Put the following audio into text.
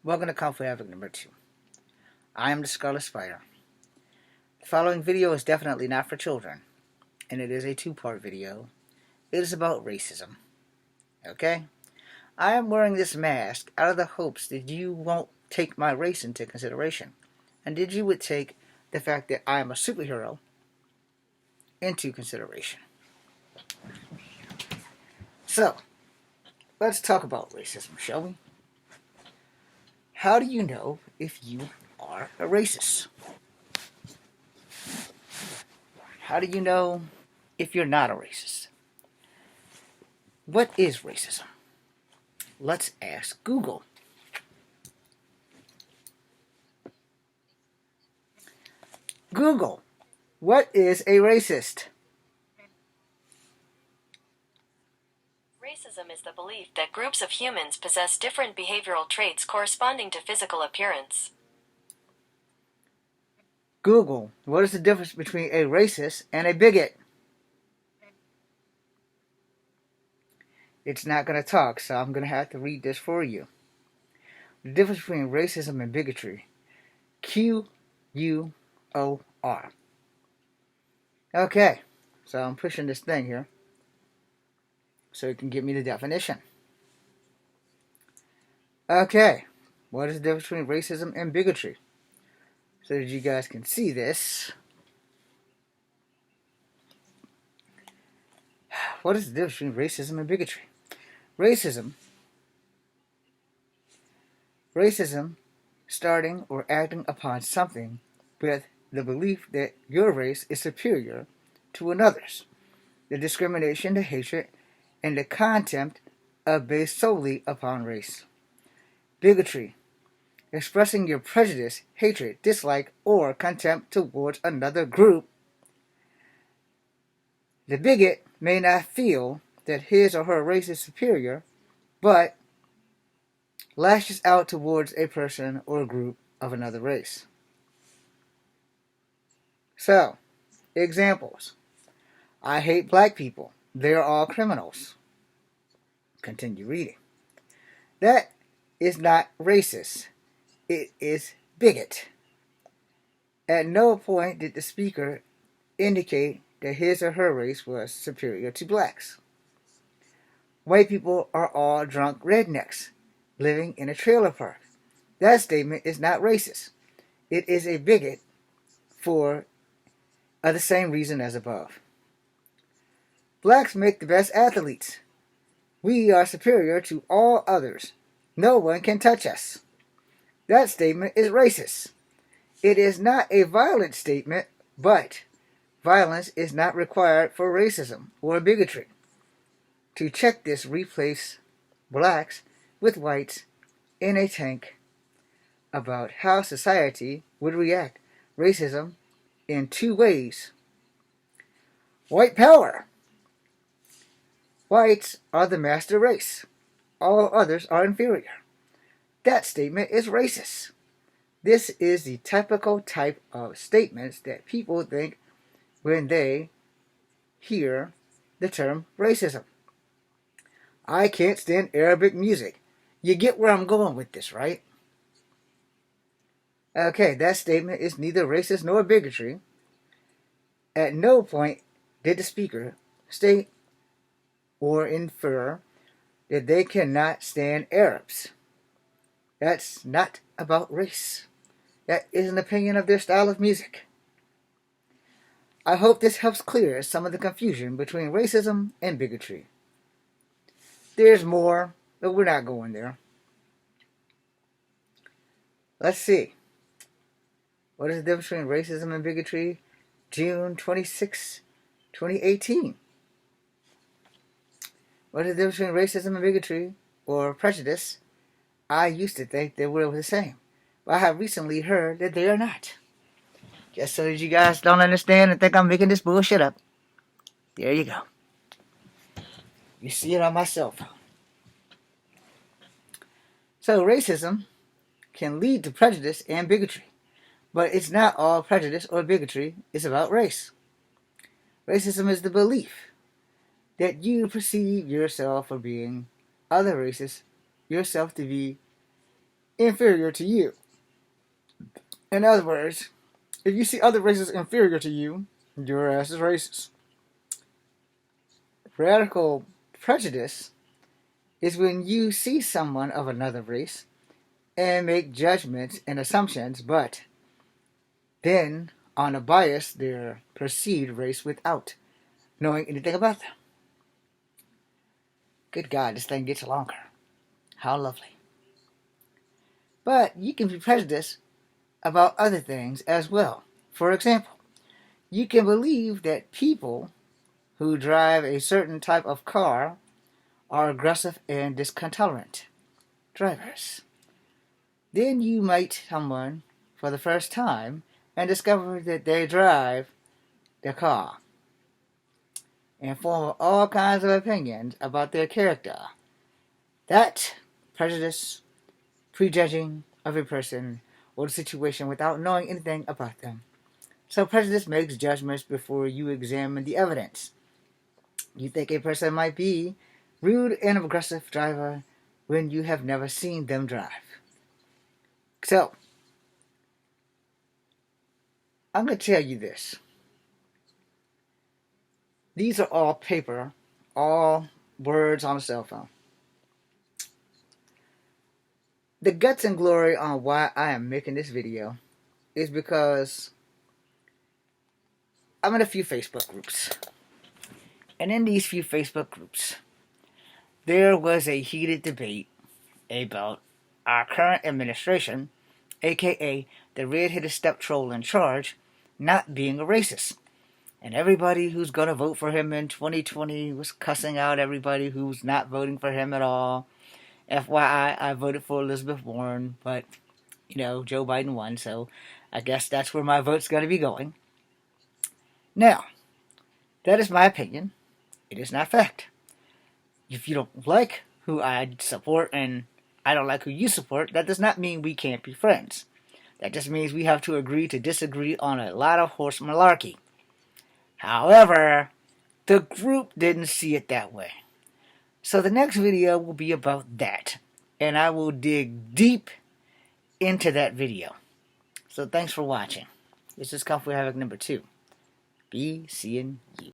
Welcome to Conflict Advocate number 2. I am the Scarlet Spider. The following video is definitely not for children, and it is a two-part video. It is about racism. Okay? I am wearing this mask out of the hopes that you won't take my race into consideration, and that you would take the fact that I am a superhero into consideration. So, let's talk about racism, shall we? How do you know if you are a racist? How do you know if you're not a racist? What is racism? Let's ask Google. Google, what is a racist? Racism is the belief that groups of humans possess different behavioral traits corresponding to physical appearance. Google, what is the difference between a racist and a bigot? It's not going to talk, so I'm going to have to read this for you. The difference between racism and bigotry. Q-U-O-R. Okay, so I'm pushing this thing here so it can give me the definition. Okay, what is the difference between racism and bigotry? So that you guys can see this. What is the difference between racism and bigotry? Racism, starting or acting upon something with the belief that your race is superior to another's. The discrimination, the hatred, and the contempt are based solely upon race. Bigotry, expressing your prejudice, hatred, dislike, or contempt towards another group. The bigot may not feel that his or her race is superior, but lashes out towards a person or group of another race. So, examples. I hate black people. They're all criminals. Continue reading. That is not racist. It is bigot. At no point did the speaker indicate that his or her race was superior to blacks. White people are all drunk rednecks living in a trailer park. That statement is not racist. It is a bigot for the same reason as above. Blacks make the best athletes. We are superior to all others. No one can touch us. That statement is racist. It is not a violent statement, but violence is not required for racism or bigotry. To check this, replace blacks with whites in a tank about how society would react racism in two ways. White power. Whites are the master race. All others are inferior. That statement is racist. This is the typical type of statements that people think when they hear the term racism. I can't stand Arabic music. You get where I'm going with this, right? Okay, that statement is neither racist nor bigotry. At no point did the speaker state or infer that they cannot stand Arabs. That's not about race. That is an opinion of their style of music. I hope this helps clear some of the confusion between racism and bigotry. There's more, but we're not going there. Let's see. What is the difference between racism and bigotry? June 26, 2018. What is the difference between racism and bigotry or prejudice? I used to think they were the same, but I have recently heard that they are not. Just so that you guys don't understand and think I'm making this bullshit up. There you go. You see it on my cell phone. So racism can lead to prejudice and bigotry, but it's not all prejudice or bigotry is about race. Racism is the belief that you perceive yourself for being other races, yourself to be inferior to you. In other words, if you see other races inferior to you, your ass is racist. Radical prejudice is when you see someone of another race and make judgments and assumptions, but then on a bias their perceived race without knowing anything about them. Good God, this thing gets longer. How lovely. But you can be prejudiced about other things as well. For example, you can believe that people who drive a certain type of car are aggressive and discontolerant drivers. Then you meet someone for the first time and discover that they drive the car and form all kinds of opinions about their character. That prejudice, prejudging of a person or the situation without knowing anything about them. So prejudice makes judgments before you examine the evidence. You think a person might be rude and aggressive driver when you have never seen them drive. So, I'm going to tell you this. These are all paper, all words on a cell phone. The guts and glory on why I am making this video is because I'm in a few Facebook groups. And in these few Facebook groups, there was a heated debate about our current administration, aka the red-headed step troll in charge, not being a racist. And everybody who's going to vote for him in 2020 was cussing out everybody who's not voting for him at all. FYI, I voted for Elizabeth Warren, but, Joe Biden won, so I guess that's where my vote's going to be going. Now, that is my opinion. It is not fact. If you don't like who I support and I don't like who you support, that does not mean we can't be friends. That just means we have to agree to disagree on a lot of horse malarkey. However, the group didn't see it that way. So the next video will be about that. And I will dig deep into that video. So thanks for watching. This is Kung Fu Havoc number 2. Be seeing you.